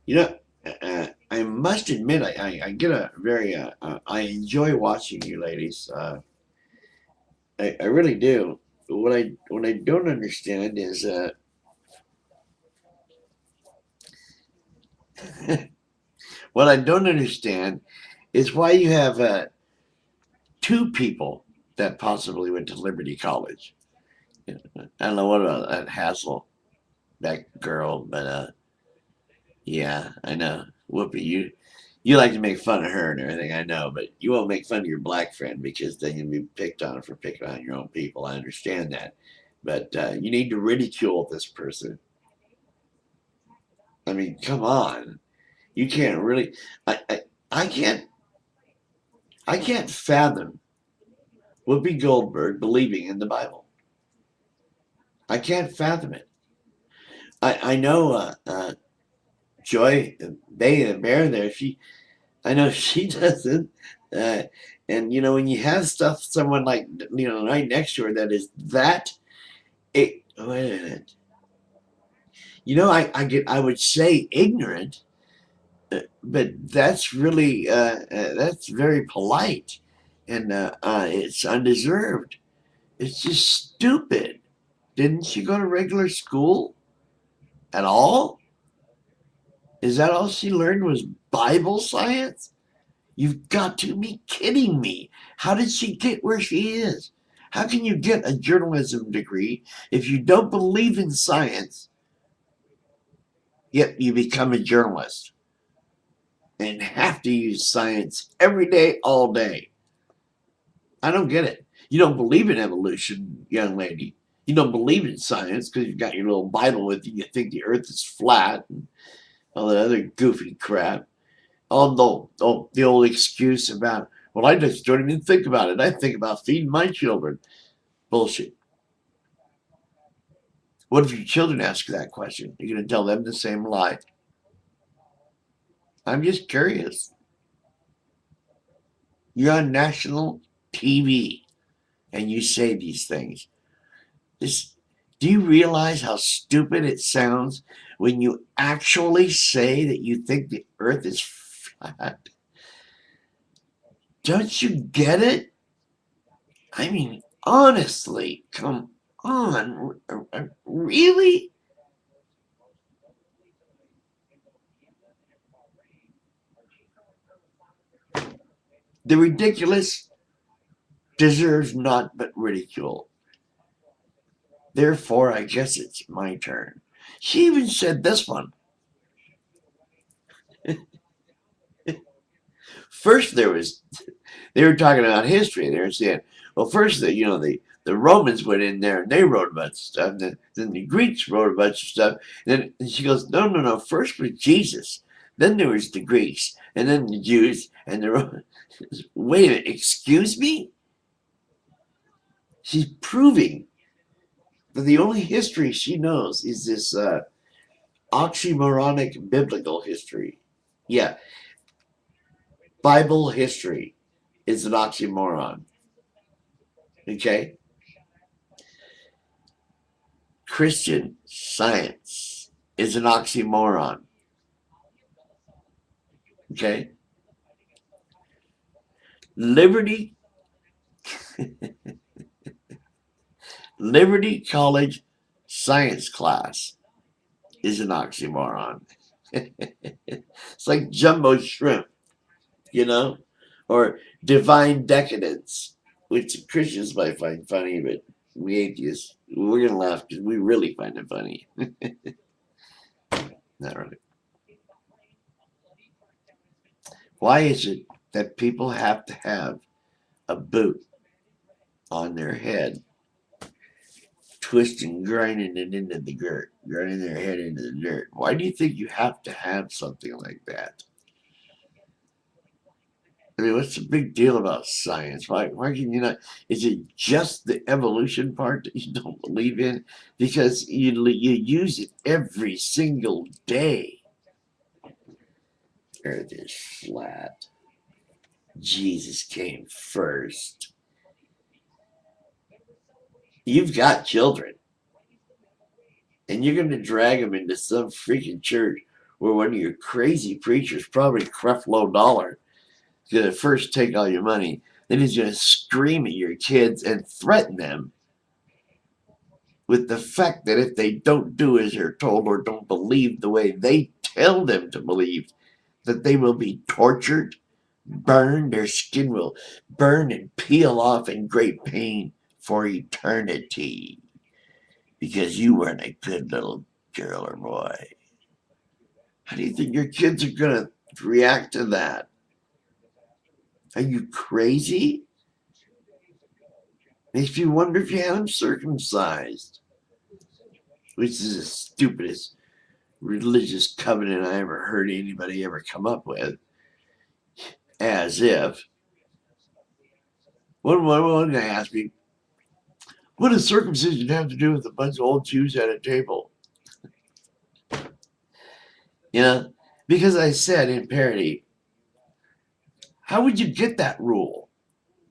You know, I must admit, I get a very, I enjoy watching you ladies. I really do. What I don't understand is, what I don't understand is why you have two people that possibly went to Liberty College. I don't know what about that Hassel, that girl, but yeah, I know. Whoopi, you like to make fun of her and everything, I know, but you won't make fun of your black friend because then you'll be picked on for picking on your own people. I understand that. But you need to ridicule this person. I mean, come on. You can't really I I, I can't fathom Whoopi Goldberg believing in the Bible. I can't fathom it. I know Joy Behr there, I know she doesn't. Uh, and when you have someone like right next to her that is that, wait a minute. I would say ignorant, but that's really that's very polite, and it's undeserved. It's just stupid. Didn't she go to regular school at all? Is that all she learned was Bible science? You've got to be kidding me. How did she get where she is? How can you get a journalism degree if you don't believe in science, yet you become a journalist and have to use science every day, all day? I don't get it. You don't believe in evolution, young lady. You don't believe in science because you've got your little Bible with you. You think the earth is flat and all that other goofy crap. The old excuse about, well, I just don't even think about it. I think about feeding my children. Bullshit. What if your children ask you that question? You're going to tell them the same lie. I'm just curious. You're on national TV and you say these things. This, do you realize how stupid it sounds when you actually say that you think the earth is flat? Don't you get it? I mean, honestly, come on. Really? The ridiculous deserves not but ridicule. Therefore, I guess it's my turn. She even said this one. First, they were talking about history. They were saying, well, first, the Romans went in there and they wrote a bunch of stuff. And then the Greeks wrote a bunch of stuff. And she goes, no, no, no. First was Jesus. Then there was the Greeks. And then the Jews and the Romans. Wait a minute. Excuse me? She's proving that the only history she knows is this oxymoronic biblical history. Yeah, Bible history is an oxymoron. Okay? Christian science is an oxymoron. Okay? Liberty Liberty College science class is an oxymoron. It's like jumbo shrimp, you know, or divine decadence, which Christians might find funny, but we atheists, we're gonna laugh because we really find it funny. Not really. Why is it that people have to have a boot on their head, twisting, grinding it into the dirt, grinding their head into the dirt? Why do you think you have to have something like that? I mean, what's the big deal about science? Why can you not? Is it just the evolution part that you don't believe in? Because you use it every single day. Earth is flat. Jesus came first. You've got children, and you're going to drag them into some freaking church where one of your crazy preachers, probably Creflo Dollar, is going to first take all your money, then he's going to scream at your kids and threaten them with the fact that if they don't do as they're told or don't believe the way they tell them to believe, that they will be tortured, burned, their skin will burn and peel off in great pain for eternity because you weren't a good little girl or boy. How do you think your kids are going to react to that? Are you crazy? Makes me wonder if you had them circumcised, which is the stupidest religious covenant I ever heard anybody ever come up with. As if. One guy asked me, what does circumcision have to do with a bunch of old Jews at a table? You know, because I said in parody, how would you get that rule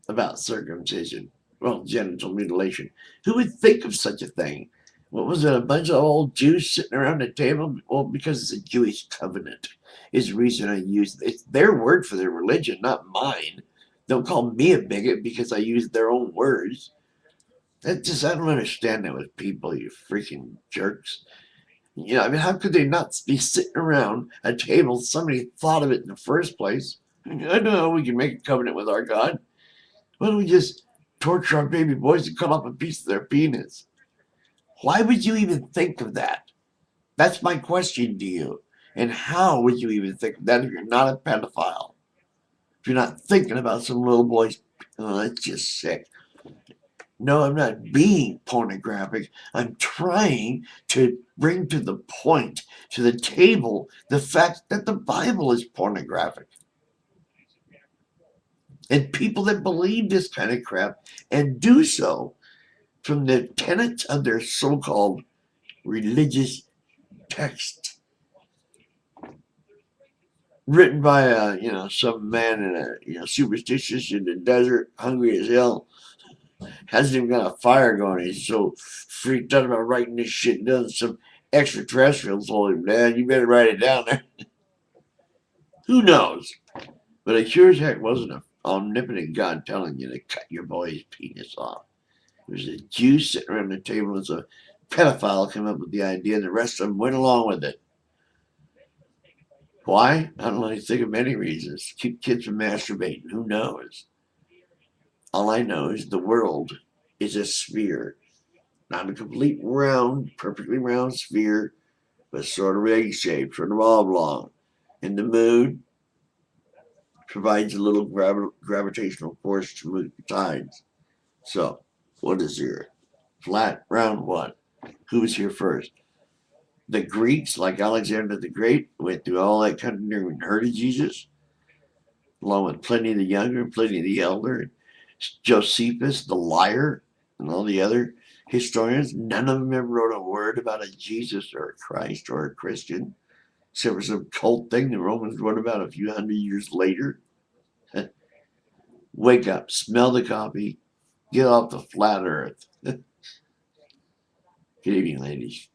about circumcision? Well, genital mutilation. Who would think of such a thing? What was it, a bunch of old Jews sitting around a table? Well, because it's a Jewish covenant is the reason I use it. It's their word for their religion, not mine. Don't call me a bigot because I use their own words. I don't understand that with people, you freaking jerks. You know, I mean, how could they not be sitting around a table? Somebody thought of it in the first place. I know we can make a covenant with our God. Why don't we just torture our baby boys and cut off a piece of their penis? Why would you even think of that? That's my question to you. And how would you even think of that if you're not a pedophile? If you're not thinking about some little boy's, oh, that's just sick. No, I'm not being pornographic. I'm trying to bring to the point, to the table, the fact that the Bible is pornographic. And people that believe this kind of crap and do so from the tenets of their so-called religious text, written by some man in a superstitious in the desert, hungry as hell, hasn't even got a fire going. He's so freaked out about writing this shit down. Some extraterrestrials told him, "Dad, you better write it down there." Who knows? But it sure as heck wasn't an omnipotent God telling you to cut your boy's penis off. It was a Jew sitting around the table as a pedophile came up with the idea, and the rest of them went along with it. Why? I don't know. I think of many reasons. Keep kids from masturbating. Who knows? All I know is the world is a sphere. Not a complete round, perfectly round sphere, but sort of egg-shaped, sort of oblong. And the moon provides a little gravitational force to move the tides. So, what is here? Flat, round, what? Who was here first? The Greeks, like Alexander the Great, went through all that country and heard of Jesus, along with Pliny the Younger and Pliny the Elder, Josephus the liar, and all the other historians. None of them ever wrote a word about a Jesus or a Christ or a Christian, except for some cult thing the Romans wrote about a few hundred years later. Wake up, smell the coffee, get off the flat earth. Good evening, ladies.